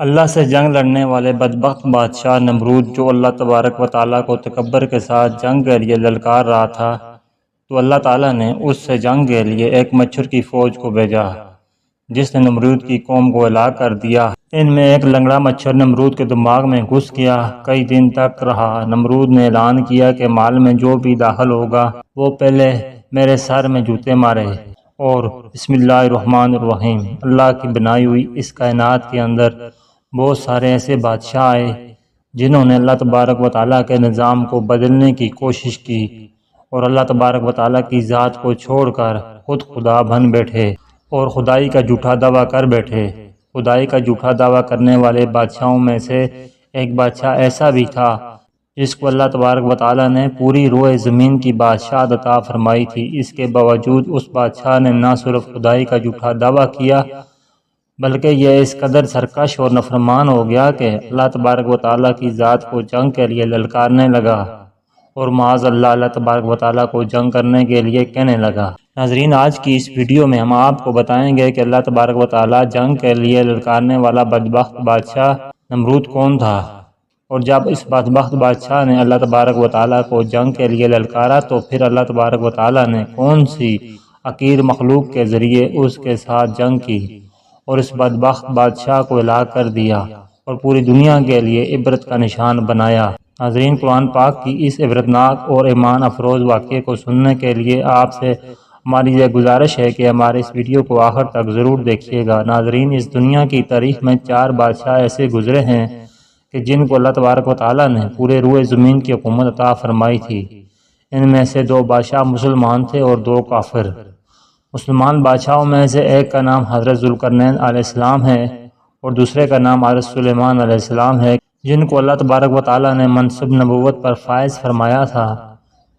اللہ سے جنگ لڑنے والے بدبخت بادشاہ نمرود جو اللہ تبارک و تعالیٰ کو تکبر کے ساتھ جنگ کے لیے للکار رہا تھا، تو اللہ تعالیٰ نے اس سے جنگ کے لیے ایک مچھر کی فوج کو بھیجا جس نے نمرود کی قوم کو ہلاک کر دیا۔ ان میں ایک لنگڑا مچھر نمرود کے دماغ میں گھس گیا، کئی دن تک رہا۔ نمرود نے اعلان کیا کہ مال میں جو بھی داخل ہوگا وہ پہلے میرے سر میں جوتے مارے، اور بسم اللہ الرحمن الرحیم۔ اللہ کی بنائی ہوئی اس کائنات کے اندر بہت سارے ایسے بادشاہ آئے جنہوں نے اللہ تبارک و تعالیٰ کے نظام کو بدلنے کی کوشش کی اور اللہ تبارک و تعالیٰ کی ذات کو چھوڑ کر خود خدا بن بیٹھے اور خدائی کا جھوٹا دعویٰ کر بیٹھے۔ خدائی کا جھوٹا دعویٰ کرنے والے بادشاہوں میں سے ایک بادشاہ ایسا بھی تھا جس کو اللہ تبارک و تعالیٰ نے پوری روئے زمین کی بادشاہت عطا فرمائی تھی۔ اس کے باوجود اس بادشاہ نے نہ صرف خدائی کا جھوٹا دعویٰ کیا بلکہ یہ اس قدر سرکش اور نافرمان ہو گیا کہ اللہ تبارک و تعالیٰ کی ذات کو جنگ کے لیے للکارنے لگا اور معاذ اللہ تبارک و تعالیٰ کو جنگ کرنے کے لیے کہنے لگا۔ ناظرین، آج کی اس ویڈیو میں ہم آپ کو بتائیں گے کہ اللہ تبارک و تعالیٰ جنگ کے لیے للکارنے والا بدبخت بادشاہ نمرود کون تھا، اور جب اس بدبخت بادشاہ نے اللہ تبارک و تعالیٰ کو جنگ کے لیے للکارا تو پھر اللہ تبارک و تعالیٰ نے کون سی حقیر مخلوق کے ذریعے اس کے ساتھ جنگ کی اور اس بدبخت بادشاہ کو ہلاک کر دیا اور پوری دنیا کے لیے عبرت کا نشان بنایا۔ ناظرین، قرآن پاک کی اس عبرتناک اور ایمان افروز واقعے کو سننے کے لیے آپ سے ہماری یہ گزارش ہے کہ ہمارے اس ویڈیو کو آخر تک ضرور دیکھیے گا۔ ناظرین، اس دنیا کی تاریخ میں 4 بادشاہ ایسے گزرے ہیں کہ جن کو اللہ تبارک و تعالیٰ نے پورے روئے زمین کی حکومت عطا فرمائی تھی۔ ان میں سے 2 بادشاہ مسلمان تھے اور 2 کافر۔ مسلمان بادشاہوں میں سے ایک کا نام حضرت ذوالقرنین علیہ السلام ہے اور دوسرے کا نام حضرت سلیمان علیہ السلام ہے، جن کو اللہ تبارک و تعالیٰ نے منصب نبوت پر فائز فرمایا تھا۔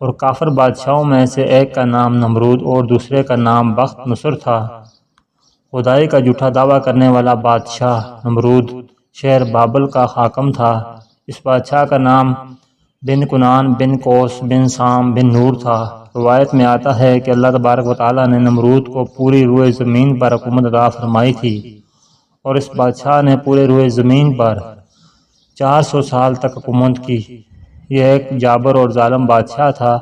اور کافر بادشاہوں میں سے ایک کا نام نمرود اور دوسرے کا نام بخت نصر تھا۔ خدائی کا جھوٹا دعویٰ کرنے والا بادشاہ نمرود شہر بابل کا حاکم تھا۔ اس بادشاہ کا نام بن کنان بن کوس بن سام بن نور تھا۔ روایت میں آتا ہے کہ اللہ تبارک و تعالیٰ نے نمرود کو پوری روئے زمین پر حکومت عطا فرمائی تھی، اور اس بادشاہ نے پورے روئے زمین پر 400 سال تک حکومت کی۔ یہ ایک جابر اور ظالم بادشاہ تھا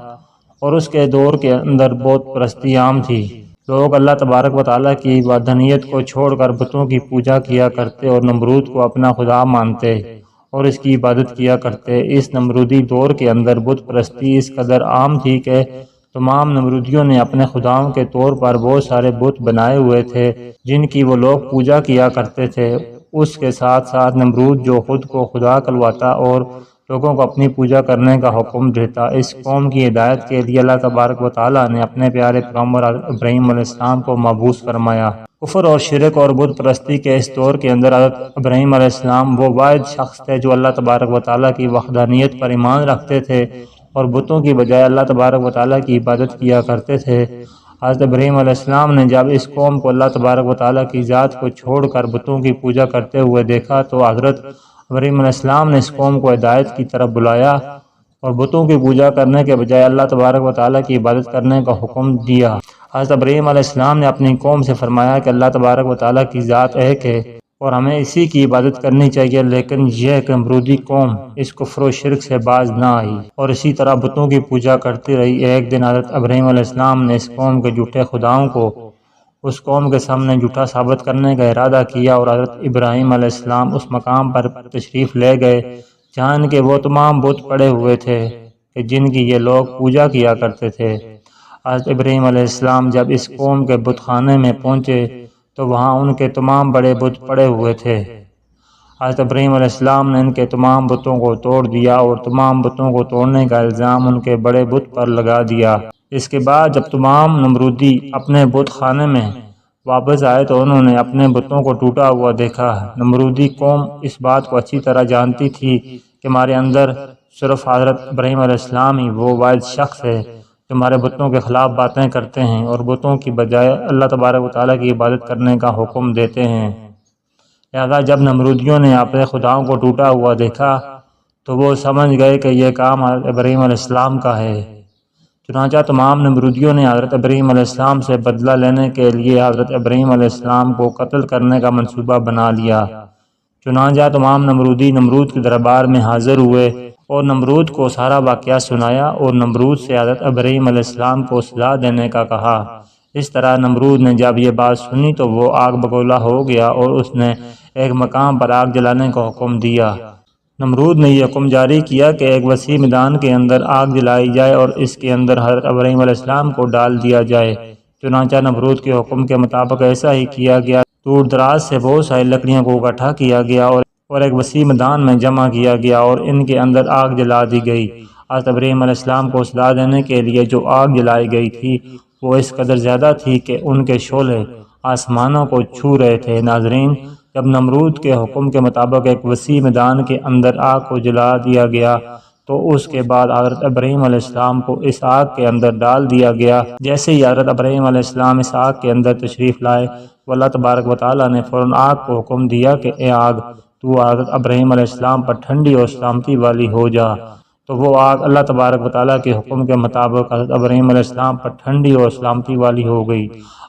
اور اس کے دور کے اندر بت پرستی عام تھی۔ لوگ اللہ تبارک و تعالیٰ کی وحدانیت کو چھوڑ کر بتوں کی پوجا کیا کرتے اور نمرود کو اپنا خدا مانتے اور اس کی عبادت کیا کرتے۔ اس نمرودی دور کے اندر بت پرستی اس قدر عام تھی کہ تمام نمرودیوں نے اپنے خداؤں کے طور پر بہت سارے بت بنائے ہوئے تھے جن کی وہ لوگ پوجا کیا کرتے تھے۔ اس کے ساتھ ساتھ نمرود جو خود کو خدا کہلواتا اور لوگوں کو اپنی پوجا کرنے کا حکم دیتا، اس قوم کی ہدایت کے لیے اللہ تبارک و تعالیٰ نے اپنے پیارے پیغمبر ابراہیم علیہ السلام کو مبعوث فرمایا۔ کفر اور شرک اور بت پرستی کے اس دور کے اندر حضرت ابراہیم علیہ السلام وہ واحد شخص تھے جو اللہ تبارک و تعالیٰ کی وحدانیت پر ایمان رکھتے تھے اور بتوں کی بجائے اللہ تبارک و تعالیٰ کی عبادت کیا کرتے تھے۔ حضرت ابراہیم علیہ السلام نے جب اس قوم کو اللہ تبارک و تعالیٰ کی ذات کو چھوڑ کر بتوں کی پوجا کرتے ہوئے دیکھا تو حضرت ابراہیم علیہ السلام نے اس قوم کو ہدایت کی طرف بلایا اور بتوں کی پوجا کرنے کے بجائے اللہ تبارک و تعالیٰ کی عبادت کرنے کا حکم دیا۔ حضرت ابراہیم علیہ السلام نے اپنی قوم سے فرمایا کہ اللہ تبارک و تعالیٰ کی ذات ایک ہے اور ہمیں اسی کی عبادت کرنی چاہیے، لیکن یہ کہ نمرودی قوم اس کفر و شرک سے باز نہ آئی اور اسی طرح بتوں کی پوجا کرتی رہی۔ ایک دن حضرت ابراہیم علیہ السلام نے اس قوم کے جھوٹے خداؤں کو اس قوم کے سامنے جھوٹا ثابت کرنے کا ارادہ کیا اور حضرت ابراہیم علیہ السلام اس مقام پر تشریف لے گئے جہاں ان کے وہ تمام بت پڑے ہوئے تھے کہ جن کی یہ لوگ پوجا کیا کرتے تھے۔ حضرت ابراہیم علیہ السلام جب اس قوم کے بت خانے میں پہنچے تو وہاں ان کے تمام بڑے بت پڑے ہوئے تھے۔ حضرت ابراہیم علیہ السلام نے ان کے تمام بتوں کو توڑ دیا اور تمام بتوں کو توڑنے کا الزام ان کے بڑے بت پر لگا دیا۔ اس کے بعد جب تمام نمرودی اپنے بت خانے میں واپس آئے تو انہوں نے اپنے بتوں کو ٹوٹا ہوا دیکھا۔ نمرودی قوم اس بات کو اچھی طرح جانتی تھی کہ ہمارے اندر صرف حضرت ابراہیم علیہ السلام ہی وہ واحد شخص ہے جو ہمارے بتوں کے خلاف باتیں کرتے ہیں اور بتوں کی بجائے اللہ تبارک و تعالیٰ کی عبادت کرنے کا حکم دیتے ہیں۔ لہذا جب نمرودیوں نے اپنے خداؤں کو ٹوٹا ہوا دیکھا تو وہ سمجھ گئے کہ یہ کام حضرت ابراہیم علیہ السلام کا ہے۔ چنانچہ تمام نمرودیوں نے حضرت ابراہیم علیہ السلام سے بدلہ لینے کے لیے حضرت ابراہیم علیہ السلام کو قتل کرنے کا منصوبہ بنا لیا۔ چنانچہ تمام نمرودی نمرود کے دربار میں حاضر ہوئے اور نمرود کو سارا واقعہ سنایا اور نمرود سے حضرت ابراہیم علیہ السلام کو صلاح دینے کا کہا۔ اس طرح نمرود نے جب یہ بات سنی تو وہ آگ بگولا ہو گیا اور اس نے ایک مقام پر آگ جلانے کا حکم دیا۔ نمرود نے یہ حکم جاری کیا کہ ایک وسیع میدان کے اندر آگ جلائی جائے اور اس کے اندر حضرت ابراہیم علیہ السلام کو ڈال دیا جائے۔ چنانچہ نمرود کے حکم کے مطابق ایسا ہی کیا گیا۔ دور دراز سے بہت ساری لکڑیوں کو اکٹھا کیا گیا اور ایک وسیع میدان میں جمع کیا گیا اور ان کے اندر آگ جلا دی گئی۔ حضرت ابراہیم علیہ السلام کو صلاح دینے کے لیے جو آگ جلائی گئی تھی وہ اس قدر زیادہ تھی کہ ان کے شعلے آسمانوں کو چھو رہے تھے۔ ناظرین، جب نمرود کے حکم کے مطابق ایک وسیع میدان کے اندر آگ کو جلا دیا گیا تو اس کے بعد حضرت ابراہیم علیہ السلام کو اس آگ کے اندر ڈال دیا گیا۔ جیسے ہی حضرت ابراہیم علیہ السلام اس آگ کے اندر تشریف لائے تو اللہ تبارک و تعالیٰ نے فوراً آگ کو حکم دیا کہ اے آگ تو حضرت ابراہیم علیہ السلام پر ٹھنڈی اور سلامتی والی ہو جا۔ تو وہ آگ اللہ تبارک و تعالیٰ کے حکم کے مطابق حضرت ابراہیم علیہ السلام پر ٹھنڈی اور سلامتی والی ہو گئی۔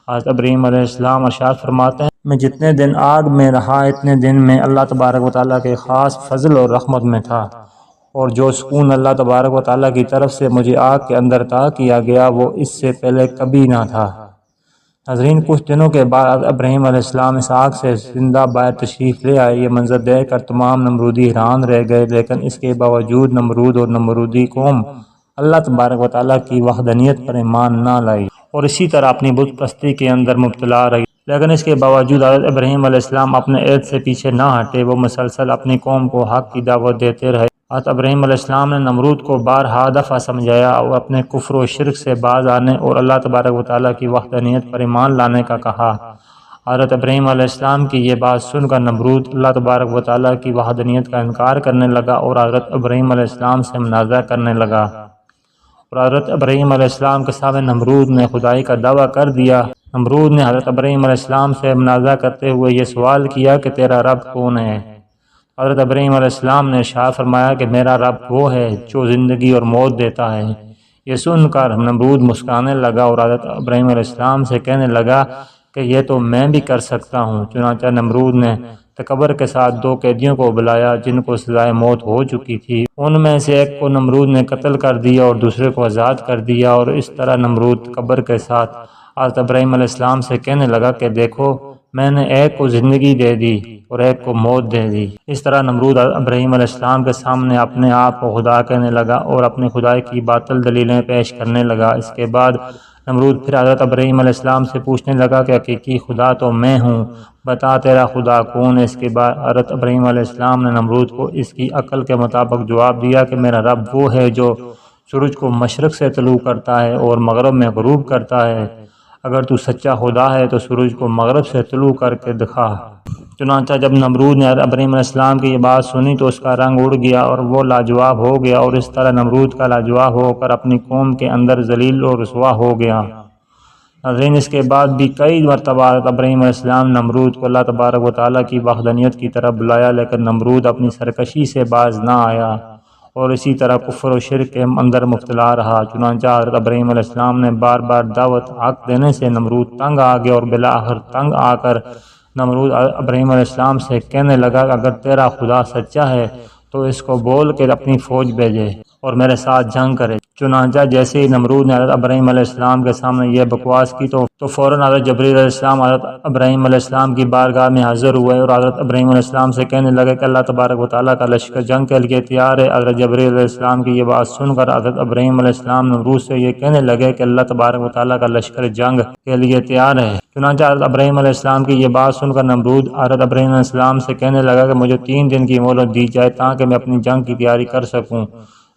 حضرت ابراہیم علیہ السلام ارشاد فرماتے ہیں، میں جتنے دن آگ میں رہا اتنے دن میں اللہ تبارک و تعالیٰ کے خاص فضل اور رحمت میں تھا، اور جو سکون اللہ تبارک و تعالیٰ کی طرف سے مجھے آگ کے اندر عطا کیا گیا وہ اس سے پہلے کبھی نہ تھا۔ ناظرین، کچھ دنوں کے بعد حضرت ابراہیم علیہ السلام اس آگ سے زندہ باہر تشریف لے آئے۔ یہ منظر دیکھ کر تمام نمرودی حیران رہ گئے، لیکن اس کے باوجود نمرود اور نمرودی قوم اللہ تبارک و تعالیٰ کی وحدانیت پر ایمان نہ لائی اور اسی طرح اپنی بت پرستی کے اندر مبتلا رہی۔ لیکن اس کے باوجود حضرت ابراہیم علیہ السلام اپنے عہد سے پیچھے نہ ہٹے، وہ مسلسل اپنی قوم کو حق کی دعوت دیتے رہے۔ حضرت ابراہیم علیہ السلام نے نمرود کو بارہا دفعہ سمجھایا اور اپنے کفر و شرک سے باز آنے اور اللہ تبارک و تعالیٰ کی وحدانیت پر ایمان لانے کا کہا۔ حضرت ابراہیم علیہ السلام کی یہ بات سن کر نمرود اللہ تبارک و تعالیٰ کی وحدانیت کا انکار کرنے لگا اور حضرت ابراہیم علیہ السلام سے منازعہ کرنے لگا، اور حضرت ابراہیم علیہ السلام کے سامنے نمرود نے خدائی کا دعویٰ کر دیا۔ نمرود نے حضرت ابراہیم علیہ السلام سے منازعہ کرتے ہوئے یہ سوال کیا کہ تیرا رب کون ہے؟ حضرت ابراہیم علیہ السلام نے ارشاد فرمایا کہ میرا رب وہ ہے جو زندگی اور موت دیتا ہے۔ یہ سن کر نمرود مسکرانے لگا اور حضرت ابراہیم علیہ السلام سے کہنے لگا کہ یہ تو میں بھی کر سکتا ہوں۔ چنانچہ نمرود نے تکبر کے ساتھ دو قیدیوں کو بلایا جن کو سزائے موت ہو چکی تھی۔ ان میں سے ایک کو نمرود نے قتل کر دیا اور دوسرے کو آزاد کر دیا، اور اس طرح نمرود تکبر کے ساتھ حضرت ابراہیم علیہ السلام سے کہنے لگا کہ دیکھو، میں نے ایک کو زندگی دے دی اور ایک کو موت دے دی۔ اس طرح نمرود ابراہیم علیہ السلام کے سامنے اپنے آپ کو خدا کہنے لگا اور اپنی خدائی کی باطل دلیلیں پیش کرنے لگا۔ اس کے بعد نمرود پھر حضرت ابراہیم علیہ السلام سے پوچھنے لگا کہ حقیقی خدا تو میں ہوں، بتا تیرا خدا کون ہے؟ اس کے بعد حضرت ابراہیم علیہ السلام نے نمرود کو اس کی عقل کے مطابق جواب دیا کہ میرا رب وہ ہے جو سورج کو مشرق سے طلوع کرتا ہے اور مغرب میں غروب کرتا ہے۔ اگر تو سچا خدا ہے تو سورج کو مغرب سے طلوع کر کے دکھا۔ چنانچہ جب نمرود نے ابراہیم علیہ السلام کی یہ بات سنی تو اس کا رنگ اڑ گیا اور وہ لاجواب ہو گیا، اور اس طرح نمرود کا لاجواب ہو کر اپنی قوم کے اندر ذلیل اور رسوا ہو گیا۔ ناظرین، اس کے بعد بھی کئی مرتبہ ابراہیم علیہ السلام نمرود کو اللہ تبارک و تعالیٰ کی وحدانیت کی طرف بلایا، لیکن نمرود اپنی سرکشی سے باز نہ آیا اور اسی طرح کفر و شرک کے اندر مبتلا رہا۔ چنانچہ حضرت ابراہیم علیہ السلام نے بار بار دعوت حق دینے سے نمرود تنگ آ گیا، اور بالآخر تنگ آ کر نمرود ابراہیم علیہ السلام سے کہنے لگا کہ اگر تیرا خدا سچا ہے تو اس کو بول کے اپنی فوج بھیجے اور میرے ساتھ جنگ کرے۔ چنانچہ جیسے ہی نمرود نے حضرت ابراہیم علیہ السلام کے سامنے یہ بکواس کی تو فوراً حضرت جبرائیل علیہ السلام حضرت ابراہیم علیہ السلام کی بارگاہ میں حاضر ہوئے اور حضرت ابراہیم علیہ السلام سے کہنے لگے کہ اللہ تبارک و تعالیٰ کا لشکر جنگ کے لیے تیار ہے۔ حضرت جبرائیل علیہ السلام کی یہ بات سن کر حضرت ابراہیم علیہ السلام نمرود سے یہ کہنے لگے کہ اللہ تبارک و تعالیٰ کا لشکر جنگ کے لیے تیار ہے۔ چنانچہ حضرت ابراہیم علیہ السلام کی یہ بات سن کر نمرود حضرت ابراہیم علیہ السلام سے کہنے لگا کہ مجھے 3 دن کی مہلت دی جائے تاکہ میں اپنی جنگ کی تیاری کر سکوں۔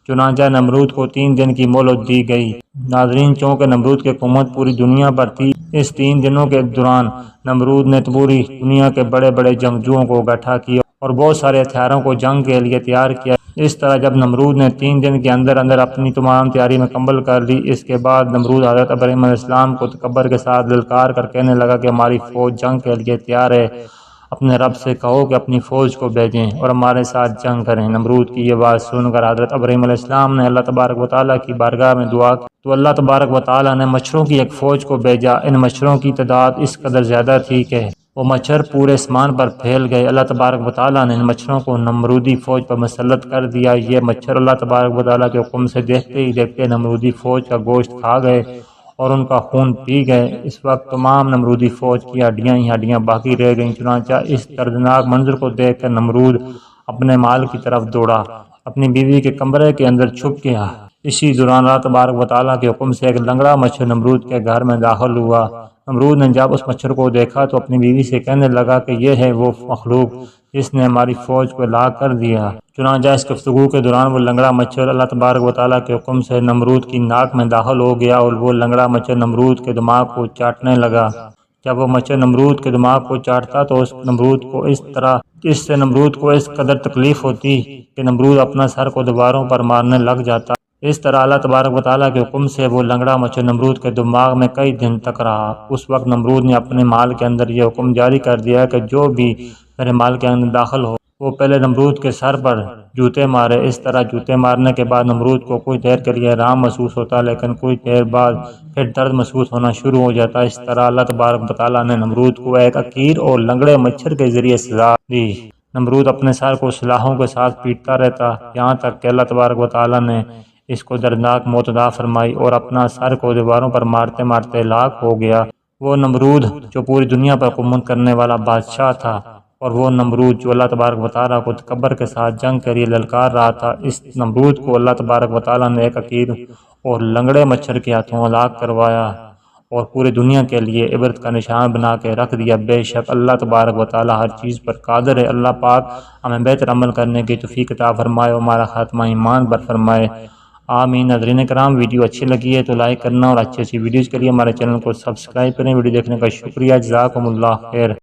چنانچہ نمرود کو 3 دن کی مہلت دی گئی۔ ناظرین، چونکہ نمرود کی حکومت پوری دنیا پر تھی، اس 3 دنوں کے دوران نمرود نے پوری دنیا کے بڑے بڑے جنگجوؤں کو اکٹھا کیا اور بہت سارے ہتھیاروں کو جنگ کے لیے تیار کیا۔ اس طرح جب نمرود نے 3 دن کے اندر اندر اپنی تمام تیاری مکمل کر لی، اس کے بعد نمرود حضرت ابراہیم علیہ السلام کو تکبر کے ساتھ للکار کر کہنے لگا کہ ہماری فوج جنگ کے لیے تیار ہے، اپنے رب سے کہو کہ اپنی فوج کو بھیجیں اور ہمارے ساتھ جنگ کریں۔ نمرود کی یہ بات سن کر حضرت ابراہیم علیہ السلام نے اللہ تبارک و تعالیٰ کی بارگاہ میں دعا کی تو اللہ تبارک و تعالیٰ نے مچھروں کی ایک فوج کو بھیجا۔ ان مچھروں کی تعداد اس قدر زیادہ تھی کہ وہ مچھر پورے آسمان پر پھیل گئے۔ اللہ تبارک و تعالیٰ نے ان مچھروں کو نمرودی فوج پر مسلط کر دیا۔ یہ مچھر اللہ تبارک و تعالیٰ کے حکم سے دیکھتے ہی دیکھتے نمرودی فوج کا گوشت کھا گئے اور ان کا خون پی گئے۔ اس وقت تمام نمرودی فوج کی ہڈیاں ہی ہڈیاں باقی رہ گئیں۔ چنانچہ اس دردناک منظر کو دیکھ کر نمرود اپنے مال کی طرف دوڑا، اپنی بیوی کے کمرے کے اندر چھپ گیا۔ اسی دوران اللہ تبارک و تعالیٰ کے حکم سے ایک لنگڑا مچھر نمرود کے گھر میں داخل ہوا۔ نمرود نے جب اس مچھر کو دیکھا تو اپنی بیوی سے کہنے لگا کہ یہ ہے وہ مخلوق جس نے ہماری فوج کو ہلاک کر دیا۔ چنانچہ اس گفتگو کے دوران وہ لنگڑا مچھر اللہ تبارک و تعالیٰ کے حکم سے نمرود کی ناک میں داخل ہو گیا اور وہ لنگڑا مچھر نمرود کے دماغ کو چاٹنے لگا۔ جب وہ مچھر نمرود کے دماغ کو چاٹتا تو اس سے نمرود کو اس قدر تکلیف ہوتی کہ نمرود اپنا سر کو دیواروں پر مارنے لگ جاتا۔ اس طرح اللہ تبارک و تعالیٰ کے حکم سے وہ لنگڑا مچھر نمرود کے دماغ میں کئی دن تک رہا۔ اس وقت نمرود نے اپنے مال کے اندر یہ حکم جاری کر دیا کہ جو بھی میرے مال کے اندر داخل ہو وہ پہلے نمرود کے سر پر جوتے مارے۔ اس طرح جوتے مارنے کے بعد نمرود کو کچھ دیر کے لیے آرام محسوس ہوتا، لیکن کچھ دیر بعد پھر درد محسوس ہونا شروع ہو جاتا۔ اس طرح اللہ تبارک و تعالیٰ نے نمرود کو ایک عقیر اور لنگڑے مچھر کے ذریعے سزا دی۔ نمرود اپنے سر کو سلاحوں کے ساتھ پیٹتا رہتا، یہاں تک کہ اللہ تبارک و تعالیٰ نے اس کو دردناک موت عطا فرمائی اور اپنا سر کو دیواروں پر مارتے مارتے ہلاک ہو گیا۔ وہ نمرود جو پوری دنیا پر حکومت کرنے والا بادشاہ تھا، اور وہ نمرود جو اللہ تبارک و تعالیٰ کو تکبر کے ساتھ جنگ کے لیے للکار رہا تھا، اس نمرود کو اللہ تبارک و تعالیٰ نے ایک عقیر اور لنگڑے مچھر کے ہاتھوں ہلاک کروایا اور پوری دنیا کے لیے عبرت کا نشان بنا کے رکھ دیا۔ بے شک اللہ تبارک و تعالیٰ ہر چیز پر قادر ہے۔ اللہ پاک ہمیں بہتر عمل کرنے کی توفیق عطا فرمائے اور ہمارا خاتمہ ایمان پر فرمائے، آمین۔ ناظرین کرام، ویڈیو اچھی لگی ہے تو لائک کرنا اور اچھی ویڈیوز کے لیے ہمارے چینل کو سبسکرائب کریں۔ ویڈیو دیکھنے کا شکریہ، جزاکم اللہ خیر۔